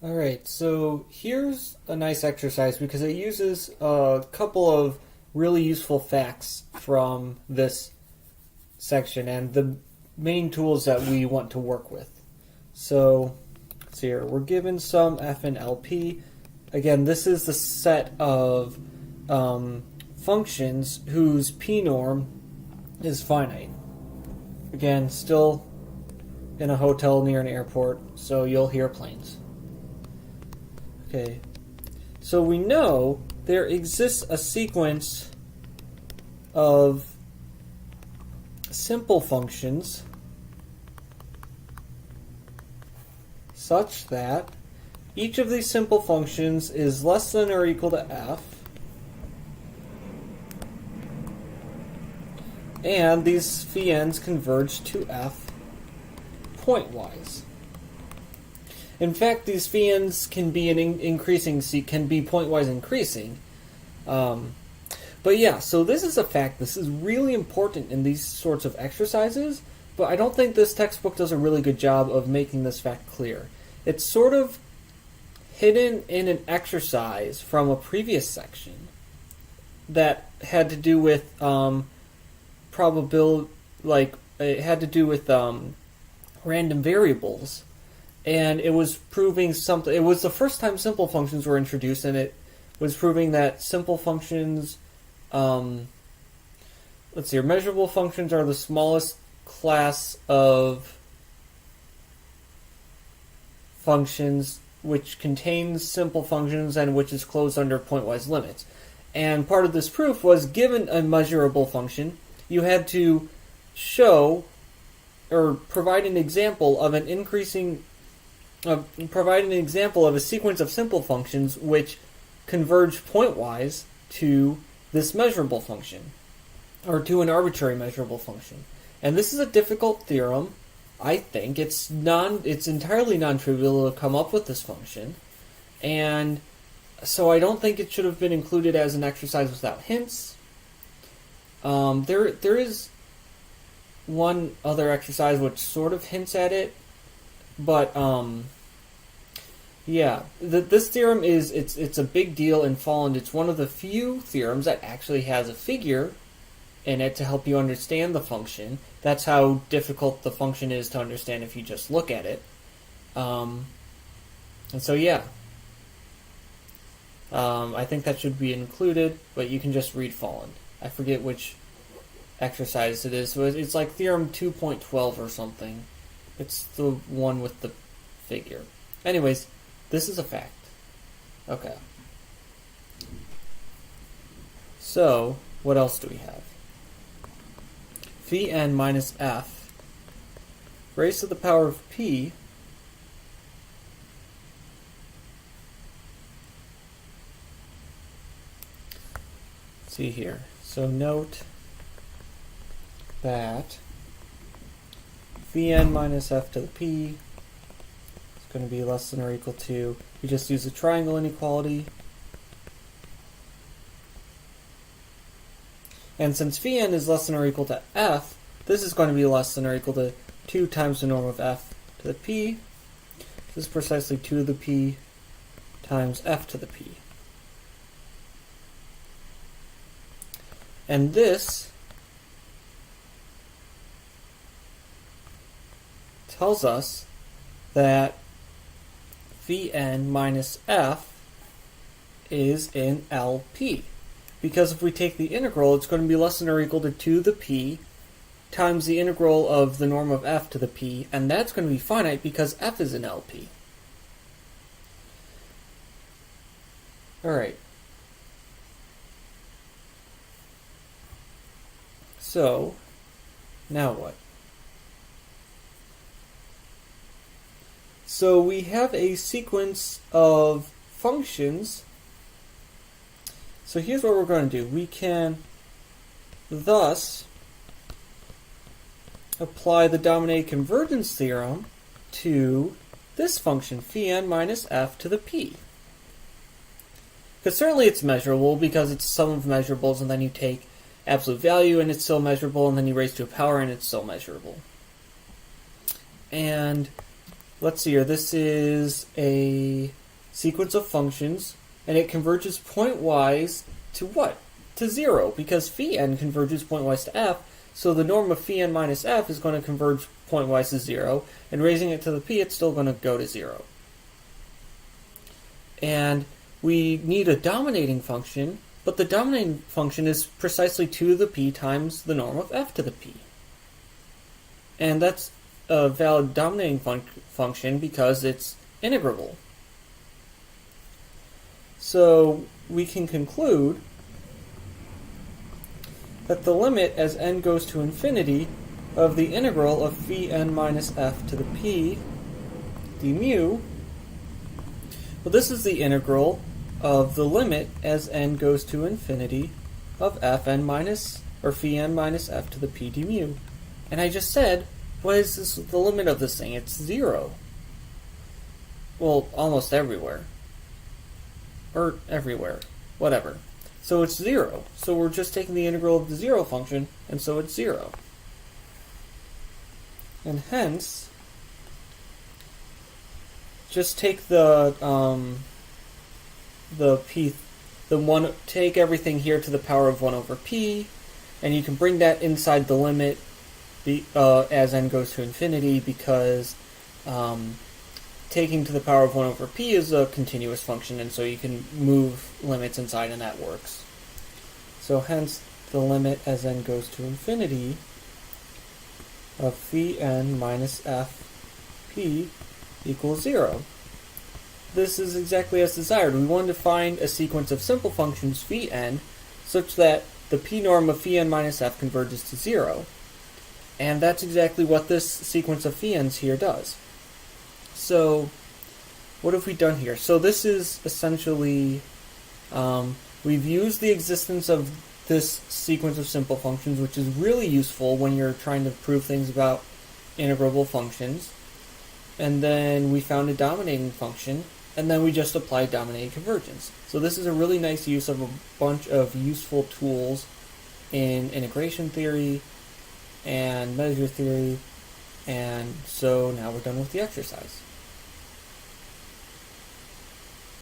Alright, so here's a nice exercise because it uses a couple of really useful facts from this section and the main tools that we want to work with. So, let's see here. We're given some f and LP. Again, this is the set of functions whose p norm is finite. Again, still in a hotel near an airport, so you'll hear planes. Okay, so we know there exists a sequence of simple functions such that each of these simple functions is less than or equal to f, and these phi n's converge to f pointwise. In fact, these phi n's can be can be pointwise increasing. But yeah, so this is a fact. This is really important in these sorts of exercises, but I don't think this textbook does a really good job of making this fact clear. It's sort of hidden in an exercise from a previous section that had to do with it had to do with random variables. And it was proving something. It was the first time simple functions were introduced, and it was proving that simple functions, let's see here, measurable functions are the smallest class of functions which contains simple functions and which is closed under pointwise limits. And part of this proof was, given a measurable function, you had to show or provide an example of an a sequence of simple functions which converge pointwise to this measurable function, or to an arbitrary measurable function. And this is a difficult theorem. I think it's entirely non-trivial to come up with this function, and so I don't think it should have been included as an exercise without hints. There is one other exercise which sort of hints at it, but yeah, this theorem it's a big deal in fall, and it's one of the few theorems that actually has a figure in it to help you understand the function. That's how difficult the function is to understand if you just look at it. And so yeah, I think that should be included, but you can just read Fallen. I forget which exercise it is. So it's like theorem 2.12 or something. It's the one with the figure. Anyways, this is a fact. Okay. So, what else do we have? Phi n minus f raised to the power of p see here. So note that phi n minus f to the p is going to be less than or equal to, we just use the triangle inequality. And since phi n is less than or equal to f, this is going to be less than or equal to 2 times the norm of f to the p. This is precisely 2 to the p times f to the p. And this tells us that phi n minus f is in LP. Because if we take the integral, it's going to be less than or equal to 2 to the p times the integral of the norm of f to the p, and that's going to be finite because f is in LP. Alright. So, now what? So we have a sequence of functions. So here's what we're going to do. We can thus apply the dominated convergence theorem to this function, phi n minus f to the p. Because certainly it's measurable because it's sum of measurables, and then you take absolute value and it's still measurable, and then you raise to a power and it's still measurable. And let's see here, this is a sequence of functions, and it converges pointwise to what? To 0, because phi n converges pointwise to f, so the norm of phi n minus f is going to converge pointwise to 0, and raising it to the p, it's still going to go to 0. And we need a dominating function, but the dominating function is precisely 2 to the p times the norm of f to the p. And that's a valid dominating function because it's integrable. So we can conclude that the limit as n goes to infinity of the integral of phi n minus f to the p d mu, well, this is the integral of the limit as n goes to infinity of fn minus, or phi n minus f to the p d mu. And I just said, what is this, the limit of this thing? It's 0. Well, almost everywhere. Or everywhere. Whatever. So it's 0. So we're just taking the integral of the 0 function, and so it's 0. And hence, just take take everything here to the power of 1 over p, and you can bring that inside the limit as n goes to infinity, because taking to the power of 1 over p is a continuous function, and so you can move limits inside, and that works. So hence, the limit as n goes to infinity of phi n minus f p equals 0. This is exactly as desired. We wanted to find a sequence of simple functions phi n such that the p norm of phi n minus f converges to 0. And that's exactly what this sequence of phi n's here does. So, what have we done here? So this is essentially, we've used the existence of this sequence of simple functions, which is really useful when you're trying to prove things about integrable functions. And then we found a dominating function, and then we just applied dominating convergence. So this is a really nice use of a bunch of useful tools in integration theory and measure theory, and so now we're done with the exercise.